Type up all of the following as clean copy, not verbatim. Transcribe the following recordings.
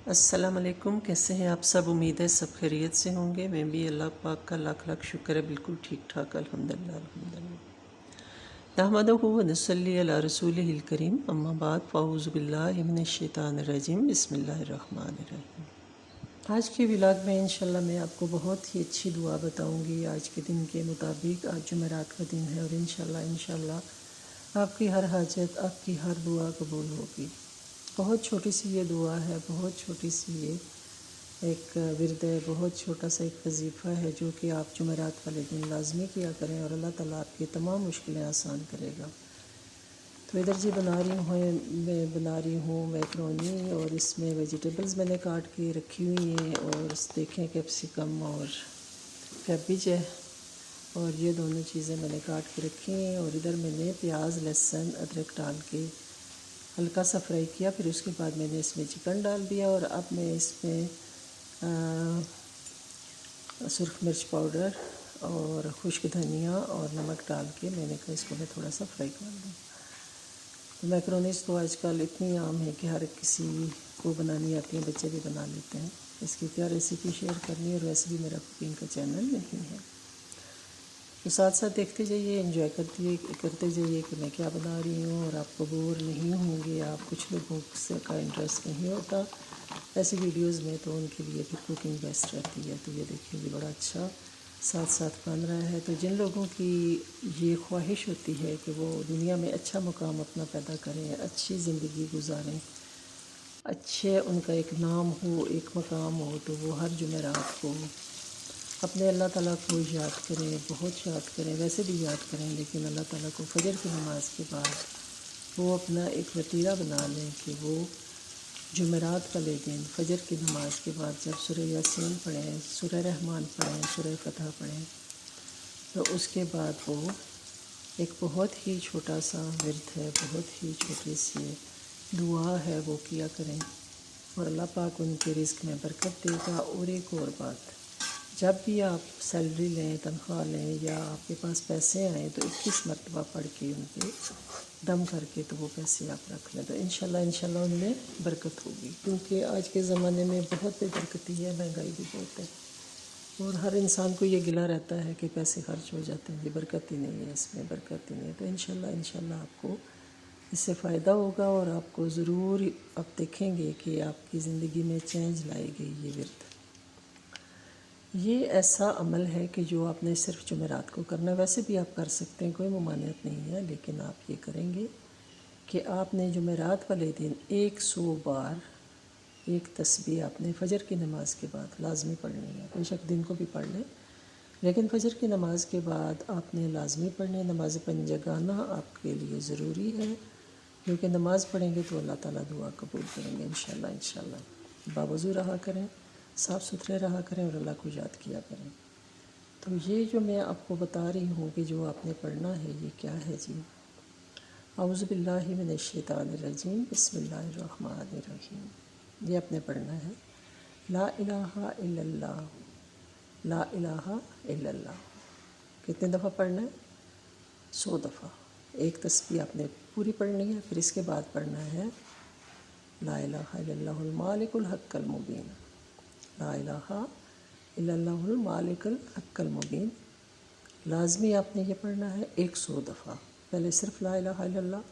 السلام علیکم، کیسے ہیں آپ سب؟ امید ہے سب خیریت سے ہوں گے۔ میں بھی اللہ پاک کا لاکھ لاکھ شکر ہے، بالکل ٹھیک ٹھاک، الحمدللہ الحمدللہ۔ نحمدہ و نصلی علی رسولہ الکریم، اما بعد، فاعوذ باللہ من الشیطان الرجیم، بسم اللہ الرحمن الرحیم۔ آج کے ولاگ میں انشاءاللہ میں آپ کو بہت ہی اچھی دعا بتاؤں گی آج کے دن کے مطابق۔ آج جمعرات کا دن ہے اور انشاءاللہ آپ کی ہر حاجت، آپ کی ہر دعا قبول ہوگی۔ بہت چھوٹی سی یہ دعا ہے، بہت چھوٹی سی یہ ایک ورد ہے، بہت چھوٹا سا ایک وظیفہ ہے جو کہ آپ جمعرات والے دن لازمی کیا کریں اور اللہ تعالیٰ آپ کی تمام مشکلیں آسان کرے گا۔ تو ادھر جی بنا رہی ہوں میکرونی، اور اس میں ویجیٹیبلز میں نے کاٹ کے رکھی ہوئی ہیں، اور دیکھیں کیپسیکم اور کیبج ہے، اور یہ دونوں چیزیں میں نے کاٹ کے رکھی ہیں، اور ادھر میں نے پیاز، لہسن، ادرک ڈال کے ہلکا سا فرائی کیا، پھر اس کے بعد میں نے اس میں چکن ڈال دیا، اور اب میں اس میں سرخ مرچ پاؤڈر اور خشک دھنیا اور نمک ڈال کے میں نے کہا اس کو میں تھوڑا سا فرائی کر دوں۔ میکرونیز تو آج کل اتنی عام ہے کہ ہر کسی کو بنانی آتی ہیں، بچے بھی بنا لیتے ہیں۔ اس کی کیا ریسیپی شیئر کرنی ہے، اور ویسے بھی میرا کوکنگ کا چینل نہیں ہے، تو ساتھ ساتھ دیکھتے جائیے، انجوائے کرتے جائیے کہ میں کیا بنا رہی ہوں، اور آپ کو بور نہیں ہوں گے۔ آپ کچھ لوگوں سے کا انٹرسٹ نہیں ہوتا ایسی ویڈیوز میں، تو ان کے لیے پھر کوکنگ بیسٹ رہتی ہے۔ تو یہ دیکھیے یہ بڑا اچھا ساتھ ساتھ بن رہا ہے۔ تو جن لوگوں کی یہ خواہش ہوتی ہے کہ وہ دنیا میں اچھا مقام اپنا پیدا کریں، اچھی زندگی گزاریں، اچھے ان کا ایک نام ہو، ایک مقام ہو، تو وہ ہر جمعرات کو اپنے اللہ تعالیٰ کو یاد کریں، بہت یاد کریں، ویسے بھی یاد کریں، لیکن اللہ تعالیٰ کو فجر کی نماز کے بعد وہ اپنا ایک وتیرہ بنا لیں کہ وہ جمعرات والے دن فجر کی نماز کے بعد جب سورہ یاسین پڑھیں، سورہ رحمان پڑھیں، سورہ فتح پڑھیں، تو اس کے بعد وہ ایک بہت ہی چھوٹا سا ورد ہے، بہت ہی چھوٹی سی دعا ہے، وہ کیا کریں، اور اللہ پاک ان کے رزق میں برکت دے گا۔ اور ایک اور بات، جب بھی آپ سیلری لیں، تنخواہ لیں، یا آپ کے پاس پیسے آئیں، تو 21 مرتبہ پڑھ کے ان پہ دم کر کے تو وہ پیسے آپ رکھ لیں، تو انشاءاللہ ان میں برکت ہوگی، کیونکہ آج کے زمانے میں بہت بے برکتی ہے، مہنگائی بھی بہت ہے، اور ہر انسان کو یہ گلہ رہتا ہے کہ پیسے خرچ ہو جاتے ہیں، یہ برکت ہی نہیں ہے، اس میں برکت ہی نہیں ہے۔ تو انشاءاللہ آپ کو اس سے فائدہ ہوگا، اور آپ کو ضرور آپ دیکھیں گے کہ آپ کی زندگی میں چینج لائے گی یہ ورد۔ یہ ایسا عمل ہے کہ جو آپ نے صرف جمعرات کو کرنا ہے، ویسے بھی آپ کر سکتے ہیں، کوئی ممانعت نہیں ہے، لیکن آپ یہ کریں گے کہ آپ نے جمعرات والے دن 100 بار ایک تسبیح آپ نے فجر کی نماز کے بعد لازمی پڑھنی ہے، بے شک دن کو بھی پڑھ لیں، لیکن فجر کی نماز کے بعد آپ نے لازمی پڑھنے، نماز پنجگانہ آپ کے لیے ضروری ہے، کیونکہ نماز پڑھیں گے تو اللہ تعالیٰ دعا قبول کریں گے انشاءاللہ۔ باوضو رہا کریں، صاف ستھرے رہا کریں، اور اللہ کو یاد کیا کریں۔ تو یہ جو میں آپ کو بتا رہی ہوں کہ جو آپ نے پڑھنا ہے، یہ کیا ہے جی؟ اعوذ باللہ من الشیطان الرجیم، بسم اللہ الرحمن الرحیم۔ یہ آپ نے پڑھنا ہے، لا الہ الا اللہ، لا الہ الا اللہ۔ کتنے دفعہ پڑھنا ہے؟ 100 دفعہ۔ ایک تسبیح آپ نے پوری پڑھنی ہے، پھر اس کے بعد پڑھنا ہے لا الہ الا اللہ المالک الحق المبین، لا الہ الا اللہ المالک الحق المبین۔ لازمی آپ نے یہ پڑھنا ہے 100 دفعہ۔ پہلے صرف لا الہ الا اللہ،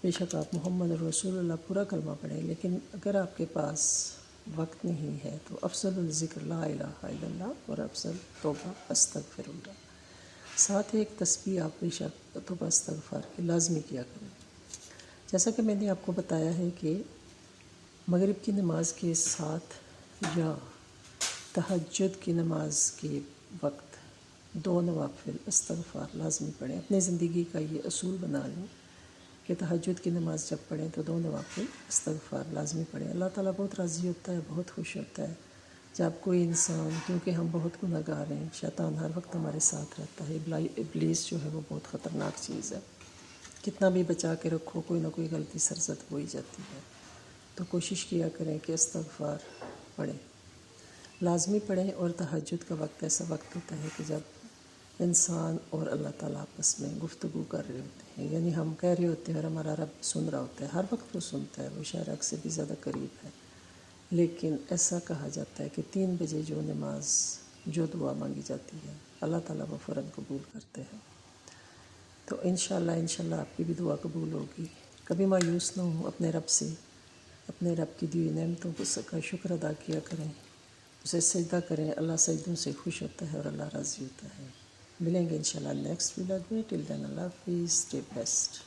بے شک آپ محمد رسول اللہ پورا کلمہ پڑھیں، لیکن اگر آپ کے پاس وقت نہیں ہے تو افضل الذکر لا الہ الا اللہ، اور افضل توبہ استغفر اللہ۔ ساتھ ایک تسبیح آپ بے شک توبہ استغفار کی لازمی کیا کریں۔ جیسا کہ میں نے آپ کو بتایا ہے کہ مغرب کی نماز کے ساتھ یا تہجد کی نماز کے وقت 2 نوافل استغفار لازمی پڑھیں۔ اپنی زندگی کا یہ اصول بنا لیں کہ تہجد کی نماز جب پڑھیں تو 2 نوافل استغفار لازمی پڑھیں۔ اللہ تعالیٰ بہت راضی ہوتا ہے، بہت خوش ہوتا ہے جب کوئی انسان، کیونکہ ہم بہت گناہ گار ہیں، شیطان ہر وقت ہمارے ساتھ رہتا ہے، ابلیس جو ہے وہ بہت خطرناک چیز ہے، کتنا بھی بچا کے رکھو کوئی نہ کوئی غلطی سرزد ہو ہی جاتی ہے۔ تو کوشش کیا کریں کہ استغفار پڑھیں، لازمی پڑھیں۔ اور تہجد کا وقت ایسا وقت ہوتا ہے کہ جب انسان اور اللہ تعالیٰ آپس میں گفتگو کر رہے ہوتے ہیں، یعنی ہم کہہ رہے ہوتے ہیں اور ہمارا رب سن رہا ہوتا ہے، ہر وقت وہ سنتا ہے، وہ شاید حق سے بھی زیادہ قریب ہے، لیکن ایسا کہا جاتا ہے کہ 3 بجے جو نماز جو دعا مانگی جاتی ہے اللہ تعالیٰ وہ فوراً قبول کرتے ہیں۔ تو انشاءاللہ آپ کی بھی دعا قبول ہوگی۔ کبھی مایوس نہ ہوں، اپنے رب سے، اپنے رب کی دی نعمتوں کا شکر ادا کیا کریں، اسے سجدہ کریں۔ اللہ سجدوں سے خوش ہوتا ہے اور اللہ راضی ہوتا ہے۔ ملیں گے انشاءاللہ نیکسٹ ولاگ میں۔ ٹل دین اللہ حافظ، اسٹے بیسٹ۔